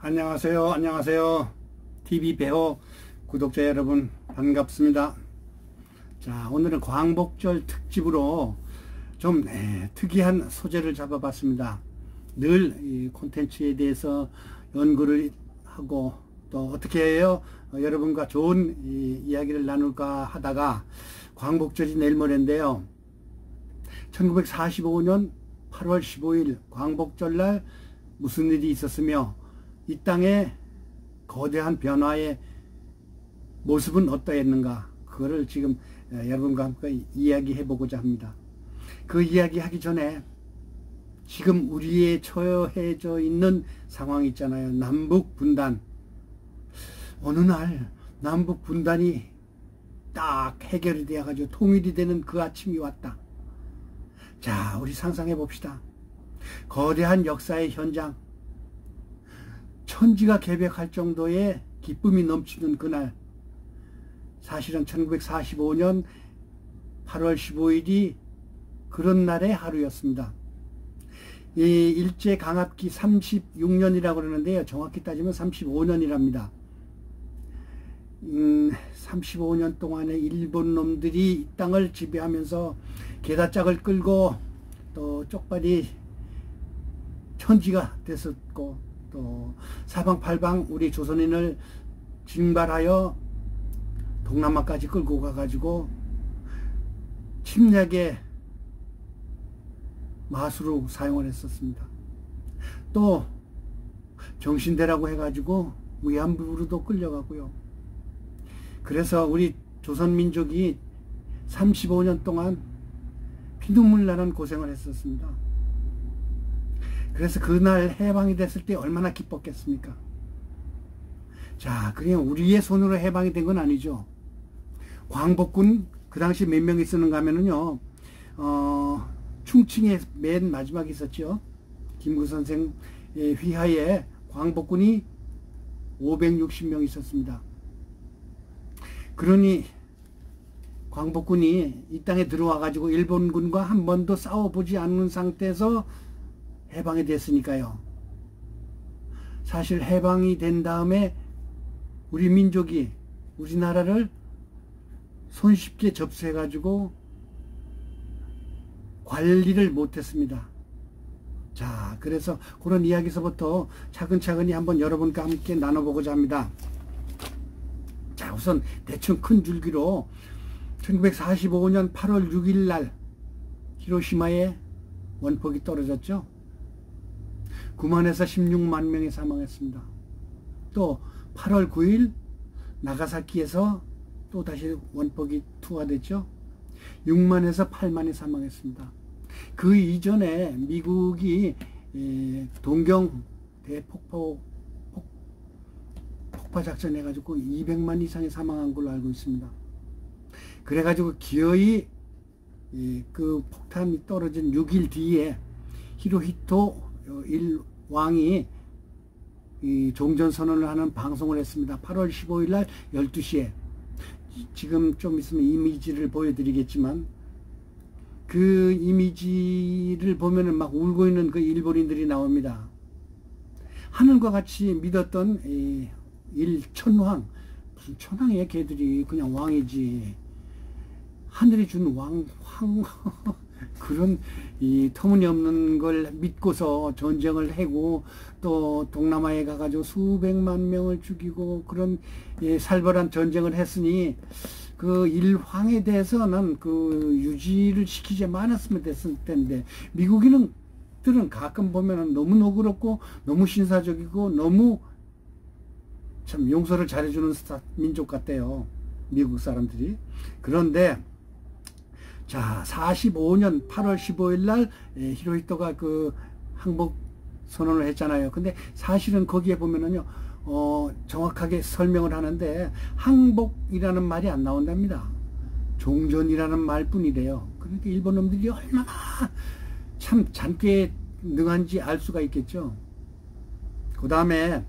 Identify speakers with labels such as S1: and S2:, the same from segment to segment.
S1: 안녕하세요. 안녕하세요. TV 배우 구독자 여러분 반갑습니다. 자, 오늘은 광복절 특집으로 좀 특이한 소재를 잡아봤습니다. 늘 이 콘텐츠에 대해서 연구를 하고 또 어떻게 해요? 여러분과 좋은 이야기를 나눌까 하다가 광복절이 내일 모레인데요. 1945년 8월 15일 광복절날 무슨 일이 있었으며 이 땅의 거대한 변화의 모습은 어떠했는가, 그거를 지금 여러분과 함께 이야기해 보고자 합니다. 그 이야기 하기 전에 지금 우리에 처해져 있는 상황이 있잖아요. 남북 분단. 어느 날 남북 분단이 딱 해결이 되어 가지고 통일이 되는 그 아침이 왔다. 자, 우리 상상해 봅시다. 거대한 역사의 현장, 천지가 개벽할 정도의 기쁨이 넘치는 그날, 사실은 1945년 8월 15일이 그런 날의 하루였습니다. 이 일제강압기 36년이라고 그러는데요, 정확히 따지면 35년이랍니다. 35년 동안에 일본 놈들이 이 땅을 지배하면서 게다짝을 끌고 또 쪽발이 천지가 됐었고, 또 사방팔방 우리 조선인을 징발하여 동남아까지 끌고 가가지고 침략의 마수로 사용을 했었습니다. 또 정신대라고 해가지고 위안부로도 끌려가고요. 그래서 우리 조선민족이 35년 동안 피눈물 나는 고생을 했었습니다. 그래서 그날 해방이 됐을 때 얼마나 기뻤겠습니까? 자, 그냥 우리의 손으로 해방이 된 건 아니죠. 광복군 그 당시 몇 명 있었는가 하면은요, 충칭에 맨 마지막에 있었죠. 김구 선생 휘하에 광복군이 560명 있었습니다. 그러니 광복군이 이 땅에 들어와 가지고 일본군과 한 번도 싸워보지 않는 상태에서 해방이 됐으니까요. 사실 해방이 된 다음에 우리 민족이 우리나라를 손쉽게 접수해 가지고 관리를 못했습니다. 자, 그래서 그런 이야기서부터 차근차근히 한번 여러분과 함께 나눠보고자 합니다. 자, 우선 대충 큰 줄기로 1945년 8월 6일 날 히로시마에 원폭이 떨어졌죠. 9만에서 16만 명이 사망했습니다. 또 8월 9일 나가사키에서 또 다시 원폭이 투하됐죠. 6만에서 8만이 사망했습니다. 그 이전에 미국이 동경 폭파 작전 해가지고 200만 이상이 사망한 걸로 알고 있습니다. 그래가지고 기어이 그 폭탄이 떨어진 6일 뒤에 히로히토 일왕이 종전선언을 하는 방송을 했습니다. 8월 15일 날 12시에. 지금 좀 있으면 이미지를 보여드리겠지만, 그 이미지를 보면은 막 울고 있는 그 일본인들이 나옵니다. 하늘과 같이 믿었던 일천황, 무슨 천황이야, 걔들이 그냥 왕이지. 하늘이 준 왕, 그런 이 터무니없는 걸 믿고서 전쟁을 해고 또 동남아에 가가지고 수백만 명을 죽이고 그런 살벌한 전쟁을 했으니 그 일황에 대해서는 그 유지를 시키지 않았으면 됐을 텐데, 미국인들은 가끔 보면은 너무 너그럽고 너무 신사적이고 너무 참 용서를 잘해주는 민족 같대요, 미국 사람들이. 그런데 자, 45년 8월 15일 날 히로히토가 그 항복 선언을 했잖아요. 근데 사실은 거기에 보면은요, 정확하게 설명을 하는데 항복이라는 말이 안 나온답니다. 종전이라는 말뿐이래요. 그러니까 일본 놈들이 얼마나 참 잔꾀에 능한지 알 수가 있겠죠. 그 다음에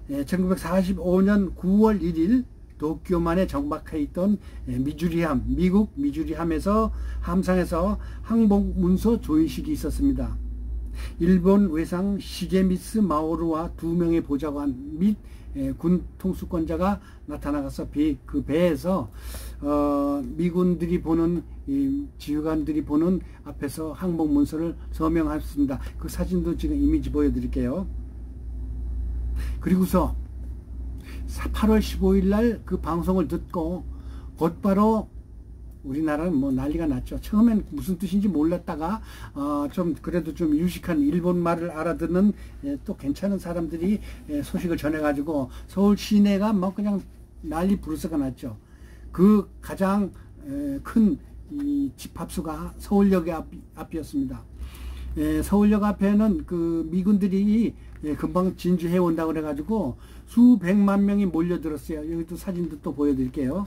S1: 1945년 9월 1일 도쿄만에 정박해 있던 미주리함, 미국 미주리함에서 함상에서 항복 문서 조의식이 있었습니다. 일본 외상 시게미스 마오루와 2명의 보좌관 및 군 통수권자가 나타나서 그 배에서 미군들이 보는 지휘관들이 보는 앞에서 항복 문서를 서명했습니다. 그 사진도 지금 이미지 보여드릴게요. 그리고서 8월 15일 날 그 방송을 듣고 곧바로 우리나라는 뭐 난리가 났죠. 처음엔 무슨 뜻인지 몰랐다가 좀 그래도 좀 유식한 일본 말을 알아듣는 또 괜찮은 사람들이 소식을 전해가지고 서울 시내가 막 그냥 난리 부르스가 났죠. 그 가장 큰 이 집합소가 서울역 앞이었습니다. 서울역 앞에는 그 미군들이 금방 진주해 온다고 그래가지고 수백만 명이 몰려들었어요. 여기도 사진도 또 보여드릴게요.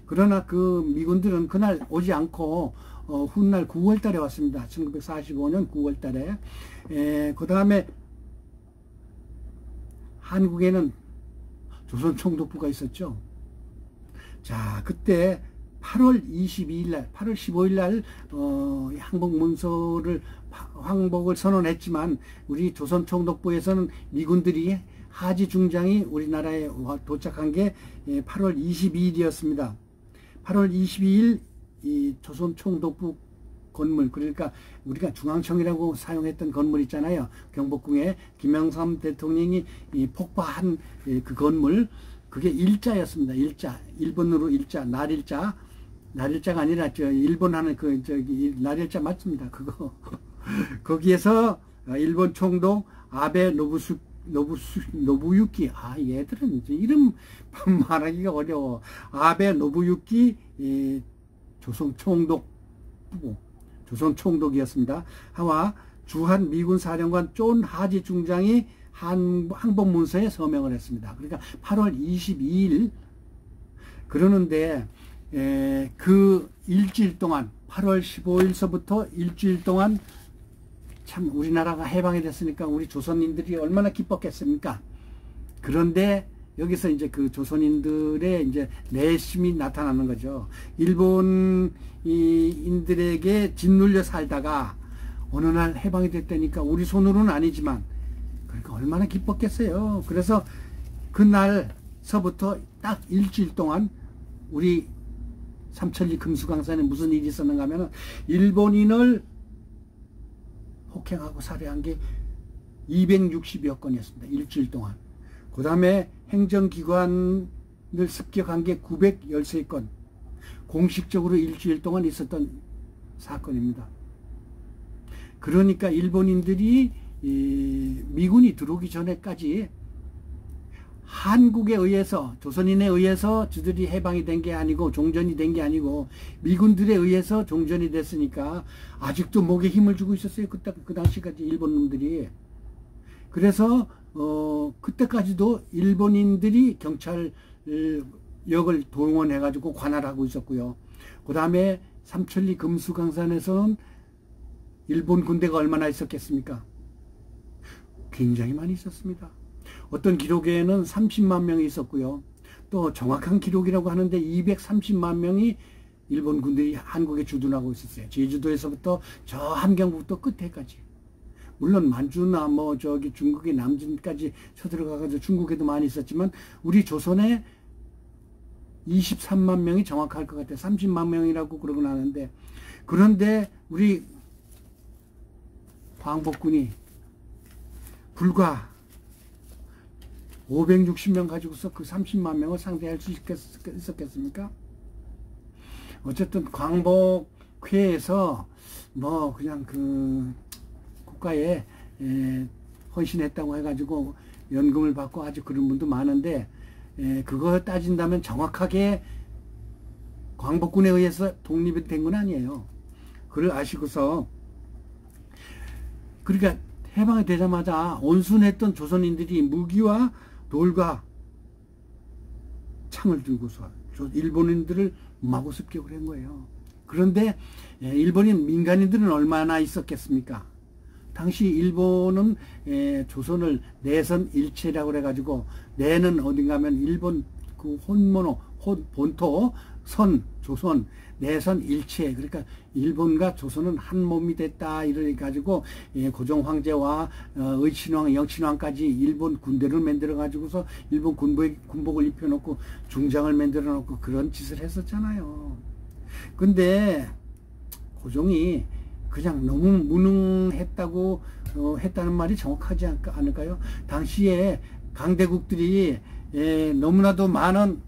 S1: 그러나 그 미군들은 그날 오지 않고 훗날 9월 달에 왔습니다. 1945년 9월 달에. 그 다음에 한국에는 조선총독부가 있었죠. 자, 그때 8월 22일 날, 8월 15일 날 항복을 선언했지만 우리 조선총독부에서는 미군들이 하지 중장이 우리나라에 도착한 게 8월 22일이었습니다. 8월 22일 이 조선총독부 건물, 그러니까 우리가 중앙청이라고 사용했던 건물 있잖아요. 경복궁에 김영삼 대통령이 폭파한 그 건물, 그게 일자였습니다. 일자, 일본으로 일자, 날일자가 아니라 일본 하는 날일자 맞습니다. 그거 거기에서 일본 총독 아베 노부유키, 얘들은 이제 이름 말하기가 어려워. 아베 노부유키 조선총독이었습니다. 하와 주한 미군 사령관 존 하지 중장이 항복 문서에 서명을 했습니다. 그러니까 8월 22일 그러는데 그 일주일 동안 8월 15일서부터 일주일 동안 참 우리나라가 해방이 됐으니까 우리 조선인들이 얼마나 기뻤겠습니까? 그런데 여기서 이제 그 조선인들의 이제 내심이 나타나는 거죠. 일본인들에게 짓눌려 살다가 어느 날 해방이 됐다니까 우리 손으로는 아니지만 그러니까 얼마나 기뻤겠어요. 그래서 그날서부터 딱 일주일 동안 우리 삼천리 금수강산에 무슨 일이 있었는가 하면은 일본인을 폭행하고 살해한 게 260여 건이었습니다. 일주일 동안. 그 다음에 행정기관을 습격한 게 913건. 공식적으로 일주일 동안 있었던 사건입니다. 그러니까 일본인들이 미군이 들어오기 전에까지 한국에 의해서, 조선인에 의해서 저들이 해방이 된 게 아니고 종전이 된 게 아니고 미군들에 의해서 종전이 됐으니까 아직도 목에 힘을 주고 있었어요. 그 당시까지 일본 놈들이. 그래서 그때까지도 일본인들이 경찰력을 동원해 가지고 관할하고 있었고요. 그 다음에 삼천리 금수강산에서는 일본 군대가 얼마나 있었겠습니까? 굉장히 많이 있었습니다. 어떤 기록에는 30만 명이 있었고요. 또 정확한 기록이라고 하는데 230만 명이 일본 군들이 한국에 주둔하고 있었어요. 제주도에서부터 저 함경북도 끝에까지. 물론 만주나 뭐 저기 중국의 남진까지 쳐들어가서 중국에도 많이 있었지만 우리 조선에 23만 명이 정확할 것 같아요. 30만 명이라고 그러곤 하는데, 그런데 우리 광복군이 불과 560명 가지고서 그 30만 명을 상대할 수 있었겠습니까? 어쨌든 광복회에서 뭐 그냥 그 국가에 헌신했다고 해가지고 연금을 받고 아주 그런 분도 많은데, 그거 따진다면 정확하게 광복군에 의해서 독립이 된 건 아니에요. 그걸 아시고서, 그러니까 해방이 되자마자 온순했던 조선인들이 무기와 돌과 창을 들고서 일본인들을 마구 습격을 한 거예요. 그런데 일본인 민간인들은 얼마나 있었겠습니까? 당시 일본은 조선을 내선 일체라고 그래가지고, 내는 어딘가 하면 일본 그 본토, 선, 조선, 내선 일체, 그러니까 일본과 조선은 한 몸이 됐다 이래 가지고 고종 황제와 의친왕, 영친왕까지 일본 군대를 만들어 가지고서 일본 군복을 입혀놓고 중장을 만들어 놓고 그런 짓을 했었잖아요. 근데 고종이 그냥 너무 무능했다고 했다는 말이 정확하지 않을까요? 당시에 강대국들이 너무나도 많은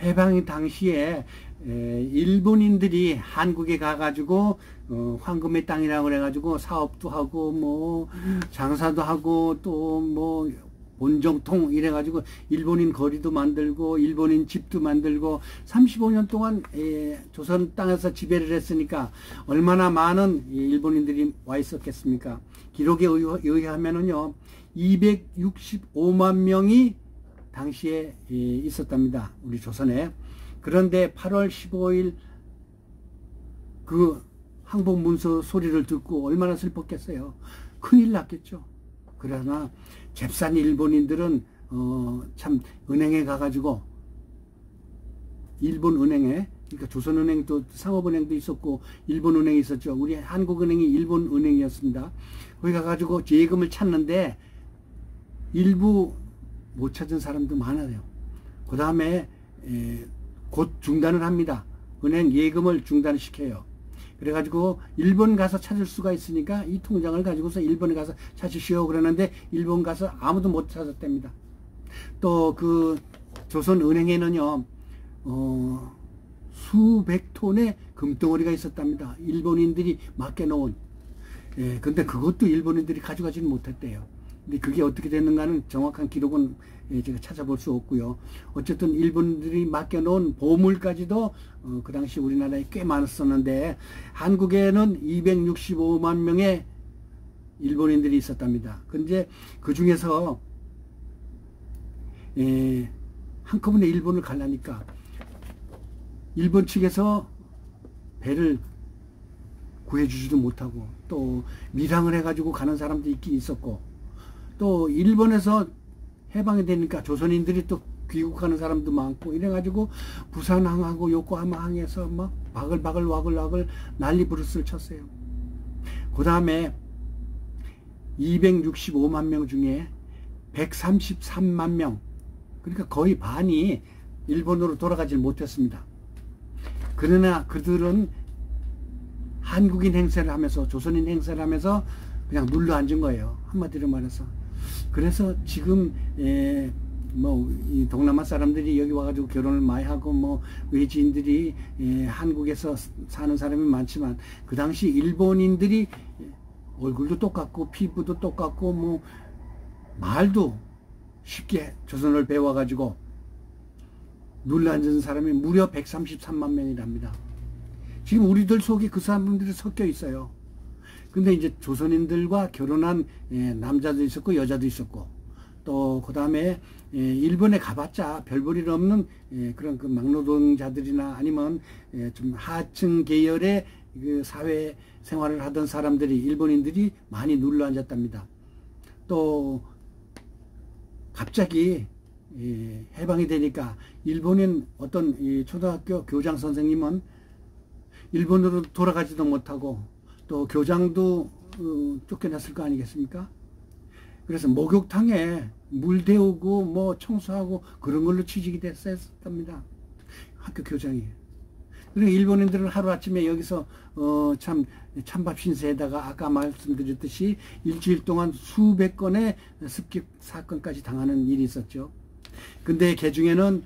S1: 해방 당시에 일본인들이 한국에 가가지고 황금의 땅이라고 그래가지고 사업도 하고 뭐 장사도 하고 또 뭐 본정통 이래가지고 일본인 거리도 만들고 일본인 집도 만들고 35년 동안 조선 땅에서 지배를 했으니까 얼마나 많은 일본인들이 와 있었겠습니까? 기록에 의하면은요 265만 명이 당시에 있었답니다. 우리 조선에. 그런데 8월 15일 그 항복문서 소리를 듣고 얼마나 슬펐겠어요. 큰일 났겠죠. 그러나 잽싼 일본인들은 참 은행에 가가지고 일본 은행에, 그러니까 조선은행도 상업은행도 있었고 일본은행이 있었죠. 우리 한국은행이 일본은행이었습니다. 거기 가가지고 예금을 찾는데 일부 못 찾은 사람도 많아요. 그 다음에 곧 중단을 합니다. 은행 예금을 중단시켜요. 그래가지고 일본 가서 찾을 수가 있으니까 이 통장을 가지고서 일본에 가서 찾으시오 그러는데 일본 가서 아무도 못 찾았답니다. 또 그 조선은행에는요 수백 톤의 금덩어리가 있었답니다. 일본인들이 맡겨놓은. 근데 그것도 일본인들이 가져가지는 못했대요. 근데 그게 어떻게 됐는가는 정확한 기록은 제가 찾아볼 수 없고요. 어쨌든 일본들이 맡겨놓은 보물까지도 그 당시 우리나라에 꽤 많았었는데 한국에는 265만 명의 일본인들이 있었답니다. 근데 그 중에서 한꺼번에 일본을 가려니까 일본 측에서 배를 구해주지도 못하고 또 밀항을 해가지고 가는 사람도 있긴 있었고 또 일본에서 해방이 되니까 조선인들이 또 귀국하는 사람도 많고 이래가지고 부산항하고 요코하마항에서 막 바글바글 와글와글 난리 부르스를 쳤어요. 그 다음에 265만 명 중에 133만 명, 그러니까 거의 반이 일본으로 돌아가질 못했습니다. 그러나 그들은 한국인 행세를 하면서, 조선인 행세를 하면서 그냥 눌러 앉은 거예요. 한마디로 말해서. 그래서 지금 이 동남아 사람들이 여기 와가지고 결혼을 많이 하고, 외지인들이 한국에서 사는 사람이 많지만, 그 당시 일본인들이 얼굴도 똑같고 피부도 똑같고 말도 쉽게 조선어를 배워가지고 눌러앉은 사람이 무려 133만 명이랍니다. 지금 우리들 속에 그 사람들이 섞여 있어요. 근데 이제 조선인들과 결혼한 남자도 있었고 여자도 있었고, 또 그 다음에 일본에 가봤자 별 볼일 없는 그런 그 막노동자들이나 아니면 좀 하층 계열의 그 사회 생활을 하던 사람들이, 일본인들이 많이 눌러 앉았답니다. 또 갑자기 해방이 되니까 일본인 어떤 초등학교 교장 선생님은 일본으로 돌아가지도 못하고, 또 교장도 쫓겨났을 거 아니겠습니까? 그래서 목욕탕에 물 데우고 청소하고 그런 걸로 취직이 됐었답니다. 학교 교장이. 그러니까 일본인들은 하루아침에 여기서 찬밥 신세에다가 아까 말씀드렸듯이 일주일 동안 수백 건의 습격 사건까지 당하는 일이 있었죠. 근데 그 중에는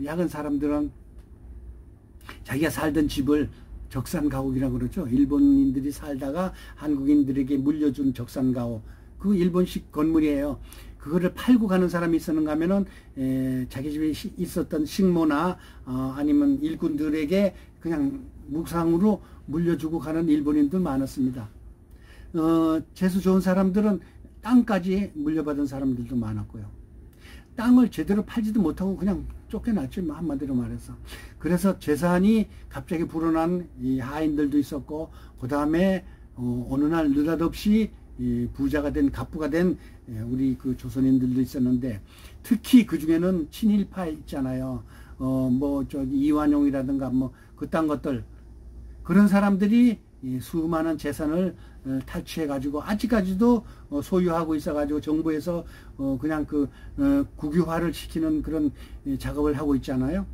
S1: 야근 사람들은 자기가 살던 집을 적산가옥이라고 그러죠. 일본인들이 살다가 한국인들에게 물려준 적산가옥, 그 일본식 건물이에요. 그거를 팔고 가는 사람이 있었는가 하면은 자기 집에 있었던 식모나 아니면 일꾼들에게 그냥 묵상으로 물려주고 가는 일본인들 많았습니다. 재수 좋은 사람들은 땅까지 물려받은 사람들도 많았고요. 땅을 제대로 팔지도 못하고 그냥 쫓겨났죠, 한마디로 말해서. 그래서 재산이 갑자기 불어난 이 하인들도 있었고, 그 다음에 어느 날 느닷없이 부자가 된, 갑부가 된 우리 그 조선인들도 있었는데, 특히 그 중에는 친일파 있잖아요. 이완용이라든가 그딴 것들, 그런 사람들이 수많은 재산을 탈취해 가지고 아직까지도 소유하고 있어 가지고 정부에서 그냥 국유화를 시키는 그런 작업을 하고 있잖아요.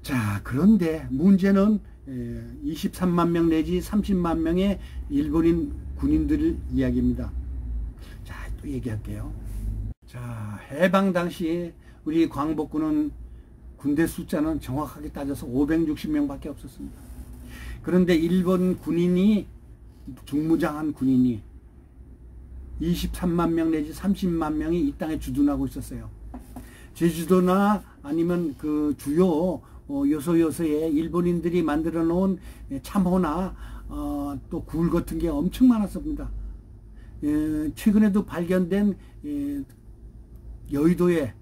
S1: 자, 그런데 문제는 23만 명 내지 30만 명의 일본인 군인들 이야기입니다. 자, 또 얘기할게요. 자, 해방 당시 우리 광복군은 군대 숫자는 정확하게 따져서 560명밖에 없었습니다. 그런데 일본 군인이, 중무장한 군인이 23만 명 내지 30만 명이 이 땅에 주둔하고 있었어요. 제주도나 아니면 그 주요 요소요소에 일본인들이 만들어 놓은 참호나 또 굴 같은 게 엄청 많았습니다. 최근에도 발견된 여의도에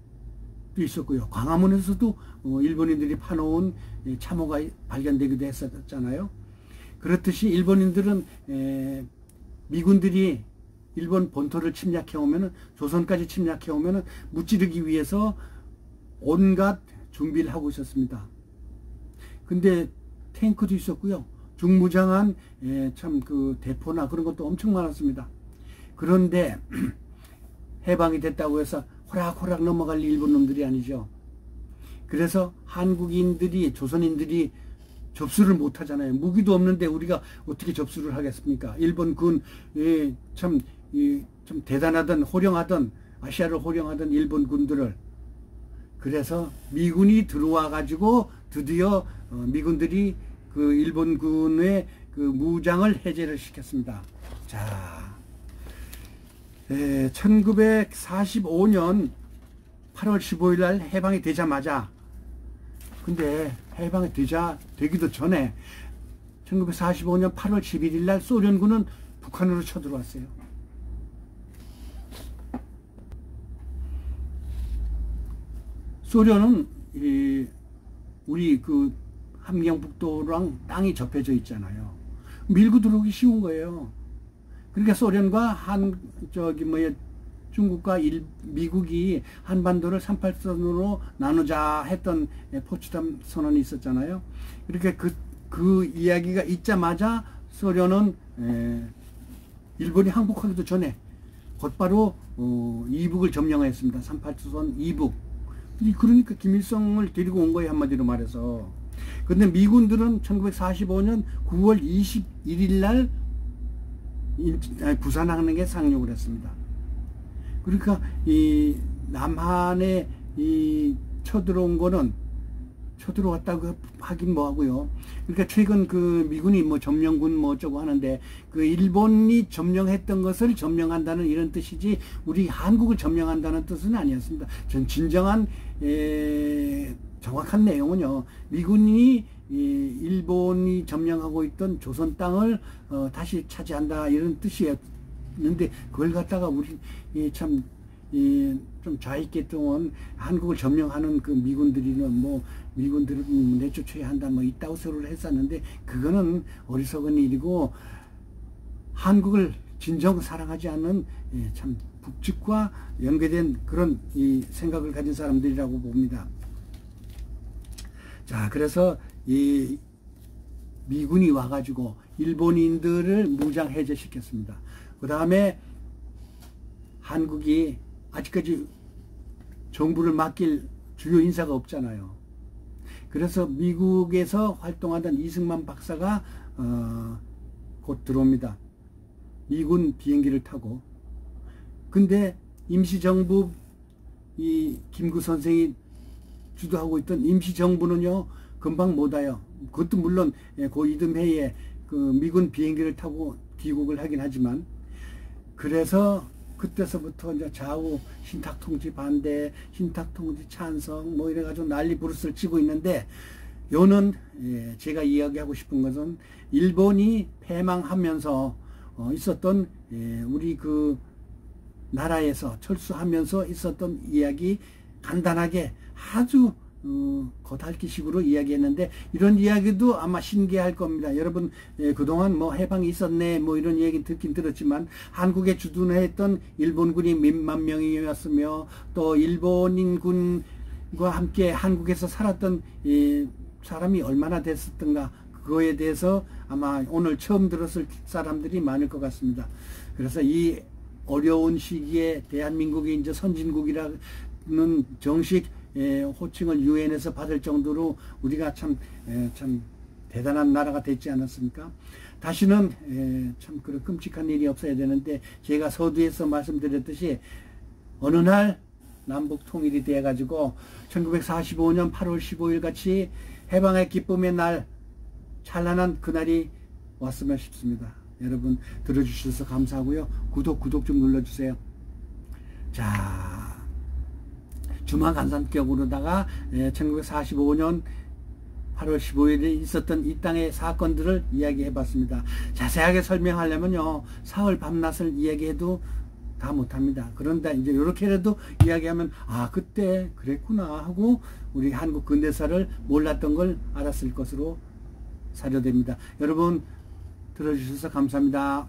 S1: 또 있었고요. 광화문에서도 일본인들이 파놓은 참호가 발견되기도 했었잖아요. 그렇듯이 일본인들은 미군들이 일본 본토를 침략해 오면은, 조선까지 침략해 오면은 무찌르기 위해서 온갖 준비를 하고 있었습니다. 근데 탱크도 있었고요. 중무장한 참 그 대포나 그런 것도 엄청 많았습니다. 그런데 해방이 됐다고 해서 호락호락 넘어갈 일본 놈들이 아니죠. 그래서 한국인들이, 조선인들이 접수를 못 하잖아요. 무기도 없는데 우리가 어떻게 접수를 하겠습니까? 일본 군, 참 대단하던, 호령하던, 아시아를 호령하던 일본 군들을. 그래서 미군이 들어와 가지고 드디어 미군들이 그 일본 군의 그 무장을 해제를 시켰습니다. 자, 1945년 8월 15일 날 해방이 되자마자, 근데 해방이 되기도 전에 1945년 8월 11일 날 소련군은 북한으로 쳐들어왔어요. 소련은 우리 그 함경북도랑 땅이 접해져 있잖아요. 밀고 들어오기 쉬운 거예요. 그러니까 소련과 중국과 미국이 한반도를 38선으로 나누자 했던 포츠담 선언이 있었잖아요. 그러니까 그 이야기가 있자마자 소련은 일본이 항복하기도 전에 곧바로 이북을 점령하였습니다. 38조선 이북. 그러니까 김일성을 데리고 온 거예요, 한마디로 말해서. 근데 미군들은 1945년 9월 21일 날 부산항에 상륙을 했습니다. 그러니까 이 남한에 쳐들어온 거는 쳐들어왔다고 하긴 뭐하고요. 그러니까 최근 그 미군이 뭐 점령군 뭐 어쩌고 하는데 그 일본이 점령했던 것을 점령한다는 이런 뜻이지 우리 한국을 점령한다는 뜻은 아니었습니다. 전 진정한 정확한 내용은요, 미군이 일본이 점령하고 있던 조선 땅을 다시 차지한다 이런 뜻이었는데 그걸 갖다가 우리 참 좀 좌익계 동안 한국을 점령하는 그 미군들이는 뭐 미군들을 내쫓아야 한다 뭐 이따구 소리를 했었는데 그거는 어리석은 일이고 한국을 진정 사랑하지 않는 참 북측과 연계된 그런 생각을 가진 사람들이라고 봅니다. 자, 그래서 이 미군이 와가지고 일본인들을 무장 해제시켰습니다. 그 다음에 한국이 아직까지 정부를 맡길 주요 인사가 없잖아요. 그래서 미국에서 활동하던 이승만 박사가 곧 들어옵니다. 미군 비행기를 타고. 근데 임시정부 이 김구 선생이 주도하고 있던 임시정부는요 금방 못 와요. 그것도 물론 고 이듬해에 그 미군 비행기를 타고 귀국을 하긴 하지만, 그래서 그때서부터 이제 좌우 신탁통치 반대, 신탁통치 찬성 뭐 이래가지고 난리 부르스를 치고 있는데, 요는 제가 이야기하고 싶은 것은 일본이 패망하면서 있었던 우리 그 나라에서 철수하면서 있었던 이야기 간단하게 아주 겉핥기식으로 이야기했는데, 이런 이야기도 아마 신기할 겁니다. 여러분 그동안 뭐 해방이 있었네 뭐 이런 얘기 듣긴 들었지만 한국에 주둔했던 일본군이 몇만 명이었으며 또 일본인군과 함께 한국에서 살았던 사람이 얼마나 됐었던가, 그거에 대해서 아마 오늘 처음 들었을 사람들이 많을 것 같습니다. 그래서 이 어려운 시기에 대한민국이 이제 선진국이라는 정식 호칭을 유엔에서 받을 정도로 우리가 참 대단한 나라가 됐지 않았습니까? 다시는 참 그런 끔찍한 일이 없어야 되는데, 제가 서두에서 말씀드렸듯이 어느 날 남북 통일이 되어 가지고 1945년 8월 15일 같이 해방의 기쁨의 날, 찬란한 그날이 왔으면 싶습니다. 여러분 들어주셔서 감사하고요. 구독 좀 눌러주세요. 자, 주마간산격으로다가 1945년 8월 15일에 있었던 이 땅의 사건들을 이야기해 봤습니다. 자세하게 설명하려면요 사흘 밤낮을 이야기해도 다 못합니다. 그런데 이제 이렇게라도 이야기하면 아 그때 그랬구나 하고 우리 한국 근대사를 몰랐던 걸 알았을 것으로 사료됩니다. 여러분 들어주셔서 감사합니다.